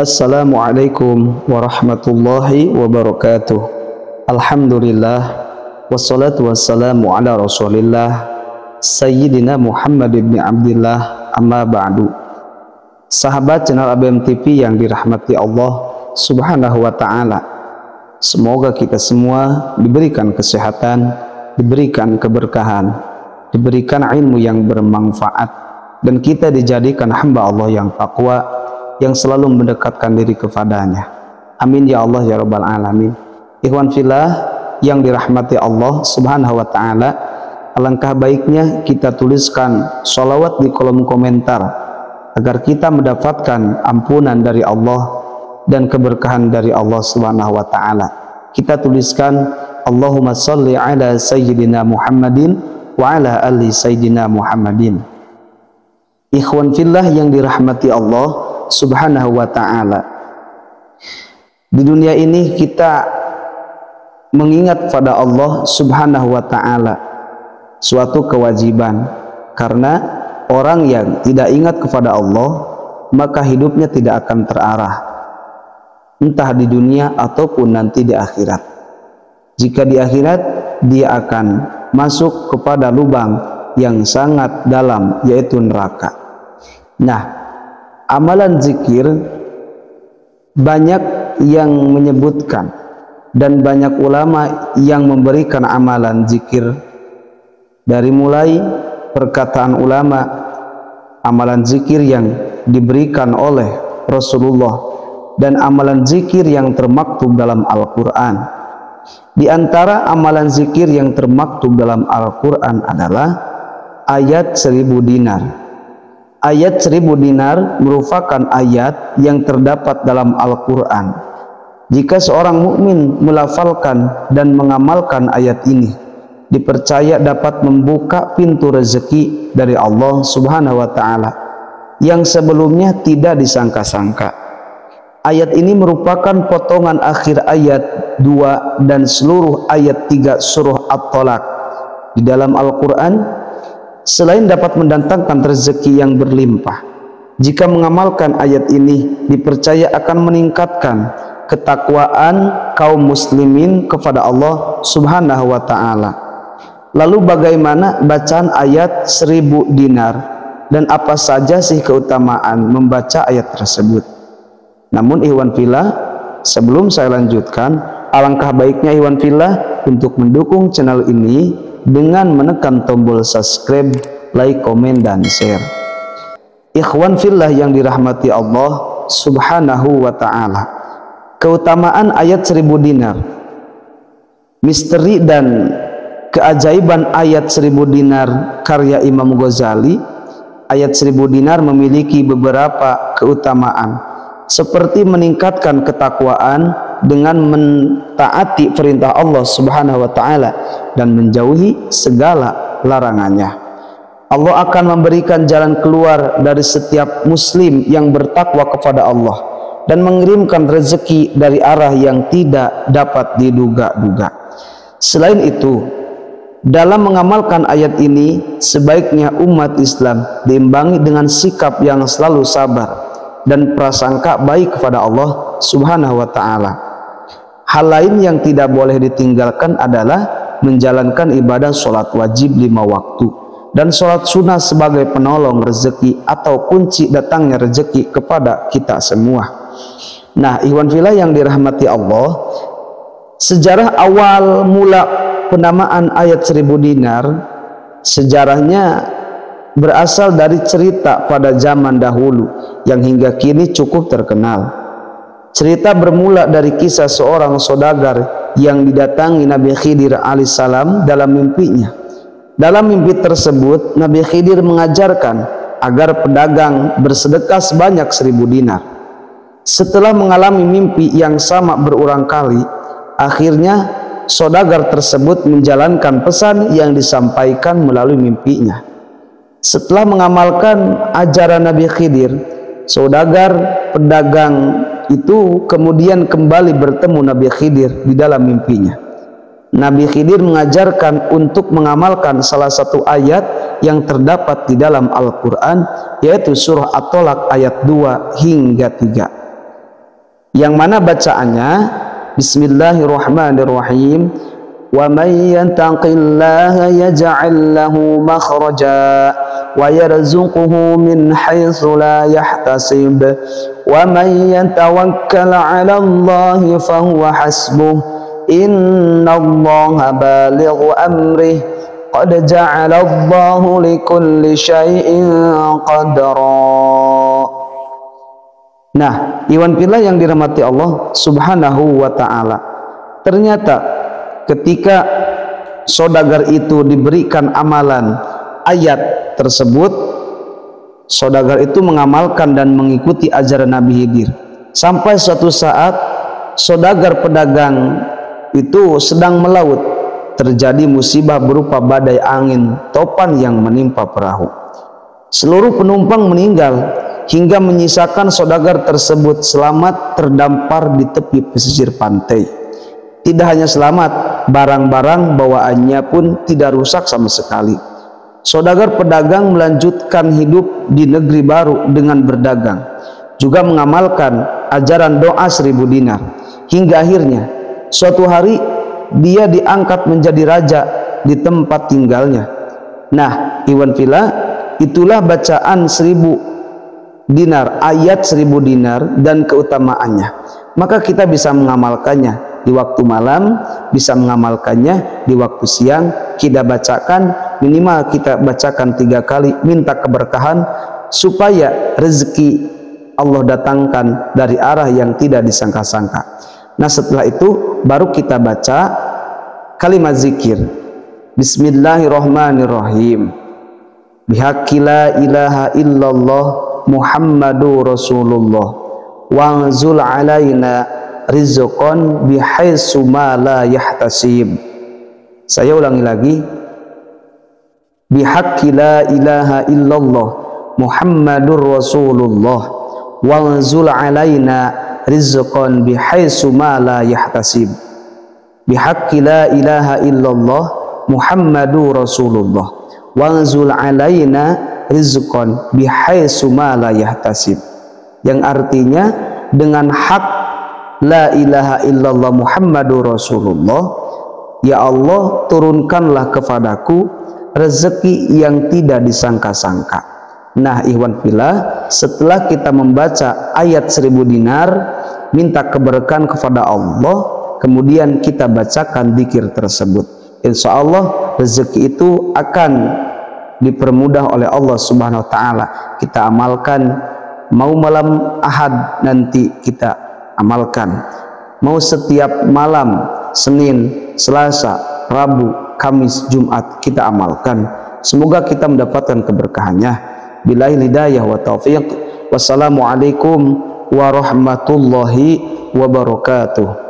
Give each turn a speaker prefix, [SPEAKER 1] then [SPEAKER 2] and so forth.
[SPEAKER 1] Assalamualaikum warahmatullahi wabarakatuh. Alhamdulillah, wassalatu wassalamu ala rasulillah Sayyidina Muhammad ibn Abdillah, amma ba'du. Sahabat channel ABM TV yang dirahmati Allah subhanahu wa ta'ala, semoga kita semua diberikan kesehatan, diberikan keberkahan, diberikan ilmu yang bermanfaat, dan kita dijadikan hamba Allah yang takwa, yang selalu mendekatkan diri kepadanya. Amin ya Allah ya rabbal alamin. Ikhwan fillah yang dirahmati Allah subhanahu wa ta'ala, alangkah baiknya kita tuliskan sholawat di kolom komentar agar kita mendapatkan ampunan dari Allah dan keberkahan dari Allah subhanahu wa ta'ala. Kita tuliskan Allahumma salli ala sayyidina Muhammadin wa ala ali sayyidina Muhammadin. Ikhwan fillah yang dirahmati Allah subhanahu wa ta'ala, di dunia ini kita mengingat pada Allah subhanahu wa ta'ala suatu kewajiban, karena orang yang tidak ingat kepada Allah maka hidupnya tidak akan terarah, entah di dunia ataupun nanti di akhirat. Jika di akhirat, dia akan masuk kepada lubang yang sangat dalam, yaitu neraka. Nah, amalan zikir banyak yang menyebutkan dan banyak ulama yang memberikan amalan zikir, dari mulai perkataan ulama, amalan zikir yang diberikan oleh Rasulullah, dan amalan zikir yang termaktub dalam Al-Quran. Di antara amalan zikir yang termaktub dalam Al-Quran adalah ayat 1000 dinar. Ayat 1000 dinar merupakan ayat yang terdapat dalam Al-Quran. Jika seorang mukmin melafalkan dan mengamalkan ayat ini, dipercaya dapat membuka pintu rezeki dari Allah subhanahu wa ta'ala yang sebelumnya tidak disangka-sangka. Ayat ini merupakan potongan akhir ayat 2 dan seluruh ayat 3 surah At-Tolak di dalam Al-Quran. Selain dapat mendatangkan rezeki yang berlimpah, jika mengamalkan ayat ini dipercaya akan meningkatkan ketakwaan kaum muslimin kepada Allah subhanahu wa ta'ala. Lalu bagaimana bacaan ayat 1000 dinar, dan apa saja sih keutamaan membaca ayat tersebut? Namun ikhwan fillah, sebelum saya lanjutkan, alangkah baiknya ikhwan fillah untuk mendukung channel ini dengan menekan tombol subscribe, like, komen, dan share. Ikhwan fillah yang dirahmati Allah subhanahu wa ta'ala, keutamaan ayat 1000 dinar, misteri dan keajaiban ayat 1000 dinar karya Imam Ghazali. Ayat 1000 dinar memiliki beberapa keutamaan, seperti meningkatkan ketakwaan dengan mentaati perintah Allah subhanahu wa ta'ala dan menjauhi segala larangannya. Allah akan memberikan jalan keluar dari setiap muslim yang bertakwa kepada Allah dan mengirimkan rezeki dari arah yang tidak dapat diduga-duga. Selain itu, dalam mengamalkan ayat ini, sebaiknya umat Islam diimbangi dengan sikap yang selalu sabar dan prasangka baik kepada Allah subhanahu wa ta'ala. Hal lain yang tidak boleh ditinggalkan adalah menjalankan ibadah sholat wajib 5 waktu dan sholat sunnah sebagai penolong rezeki atau kunci datangnya rezeki kepada kita semua. Nah, ikhwan fillah yang dirahmati Allah, sejarah awal mula penamaan ayat 1000 dinar, sejarahnya berasal dari cerita pada zaman dahulu yang hingga kini cukup terkenal. Cerita bermula dari kisah seorang saudagar yang didatangi Nabi Khidir alaihissalam dalam mimpinya. Dalam mimpi tersebut, Nabi Khidir mengajarkan agar pedagang bersedekah sebanyak 1000 dinar. Setelah mengalami mimpi yang sama berulang kali, akhirnya saudagar tersebut menjalankan pesan yang disampaikan melalui mimpinya. Setelah mengamalkan ajaran Nabi Khidir, saudagar pedagang itu kemudian kembali bertemu Nabi Khidir di dalam mimpinya. Nabi Khidir mengajarkan untuk mengamalkan salah satu ayat yang terdapat di dalam Al-Quran, yaitu surah At-Tolak ayat 2 hingga 3. yang mana bacaannya Bismillahirrahmanirrahim. Wa may yattaqillaha yaj'al lahu makhraja wa yarzuquhu min haitsu la yahtasib wa may yatawakkal 'ala Allahi fahuwa hasbuh innallaha balighu amrih qad ja'ala Allahu likulli syai'in qadara. Nah, iwan fillah yang dirahmati Allah Subhanahu wa taala, ternyata ketika saudagar itu diberikan amalan ayat tersebut, saudagar itu mengamalkan dan mengikuti ajaran Nabi Khidir. Sampai suatu saat saudagar pedagang itu sedang melaut, terjadi musibah berupa badai angin topan yang menimpa perahu. Seluruh penumpang meninggal hingga menyisakan saudagar tersebut selamat terdampar di tepi pesisir pantai. Tidak hanya selamat, barang-barang bawaannya pun tidak rusak sama sekali. Saudagar pedagang melanjutkan hidup di negeri baru dengan berdagang, juga mengamalkan ajaran doa 1000 dinar, hingga akhirnya suatu hari dia diangkat menjadi raja di tempat tinggalnya. Nah, iwan fillah, itulah bacaan 1000 dinar, ayat 1000 dinar dan keutamaannya. Maka kita bisa mengamalkannya di waktu malam, bisa mengamalkannya di waktu siang. Kita bacakan, minimal kita bacakan 3 kali, minta keberkahan supaya rezeki Allah datangkan dari arah yang tidak disangka-sangka. Nah, setelah itu baru kita baca kalimat zikir Bismillahirrahmanirrahim. Bihaqqi la ilaha illallah Muhammadur Rasulullah wanzul alaina rizqan bihaitsu ma la yahtasib. Saya ulangi lagi. Bihaqqi la ilaha illallah Muhammadur Rasulullah wanzul alaina rizqan bihaitsu ma la yahtasib. Bihaqqi la ilaha illallah Muhammadur Rasulullah wanzul alaina rizqan bihaitsu ma la yahtasib. Yang artinya, dengan hak la ilaha illallah Muhammadur Rasulullah, ya Allah, turunkanlah kepadaku rezeki yang tidak disangka-sangka. Nah, ikhwan fillah, setelah kita membaca ayat 1000 dinar, minta keberkahan kepada Allah, kemudian kita bacakan zikir tersebut, insya Allah rezeki itu akan dipermudah oleh Allah Subhanahu wa taala. Kita amalkan, mau malam Ahad nanti kita amalkan, mau setiap malam Senin, Selasa, Rabu, Kamis, Jumat kita amalkan. Semoga kita mendapatkan keberkahannya. Billahi hidayah wa taufiq. Wassalamualaikum warahmatullahi wabarakatuh.